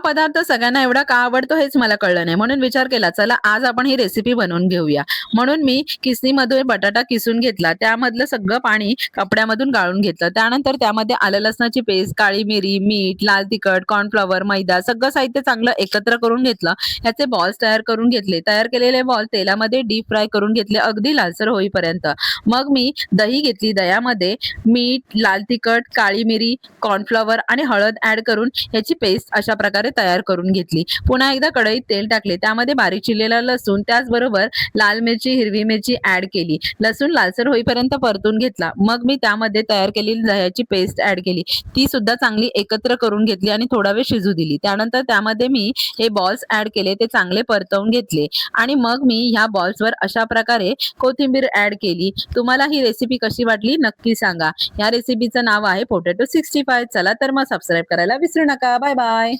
पदार्थ सगळ्यांना एवढा का आवडतो हेच मला कळलं नाही. म्हणून विचार केला, चला आज आपण ही रेसिपी बनवून घेऊया. म्हणून मी किसणीमध्ये बटाटा किसून घेतला. त्यामधलं सगळं पाणी कपड्यामधून गाळून घेतलं. त्यानंतर त्यामध्ये आलं लसणाची पेस्ट, काळी मिरी, मीठ, लाल तिखट, कॉर्नफ्लॉवर, मैदा सगळं साहित्य चांगलं एकत्र करून घेतलं. ह्याचे बॉल्स तयार करून घेतले. तयार केलेले बॉल तेलामध्ये डीप फ्राय करून घेतले अगदी लालसर होईपर्यंत. मग मी दही घेतली. दह्यामध्ये मीठ, लाल तिखट, काळी मिरी, कॉर्नफ्लॉवर आणि हळद ऍड करून याची पेस्ट अशा प्रकारे तयार करून घेतली. पुन्हा एकदा कढईत तेल टाकले. त्यामध्ये बारीक चिरलेला लसूण, त्याचबरोबर लाल मिरची, हिरवी मिरची ऍड केली. लसूण लालसर होईपर्यंत परतून घेतला. मग मी त्यामध्ये तयार केलेली दह्याची पेस्ट ऍड केली. ती सुद्धा चांगली एकत्र करून घेतली आणि थोडा वेळ शिजू दिली. त्यानंतर त्यामध्ये मी हे बॉल्स ऍड केले. ते चांगले परतवून घेतले आणि मग मी ह्या बॉल्सवर अशा प्रकारे कोथिंबीर ऍड केली. तुम्हाला ही रेसिपी कशी वाटली नक्की सांगा. या रेसिपीचं नाव आहे पोटॅटो 65. चला तर मग सबस्क्राईब करायला विसरू नका. Bye bye.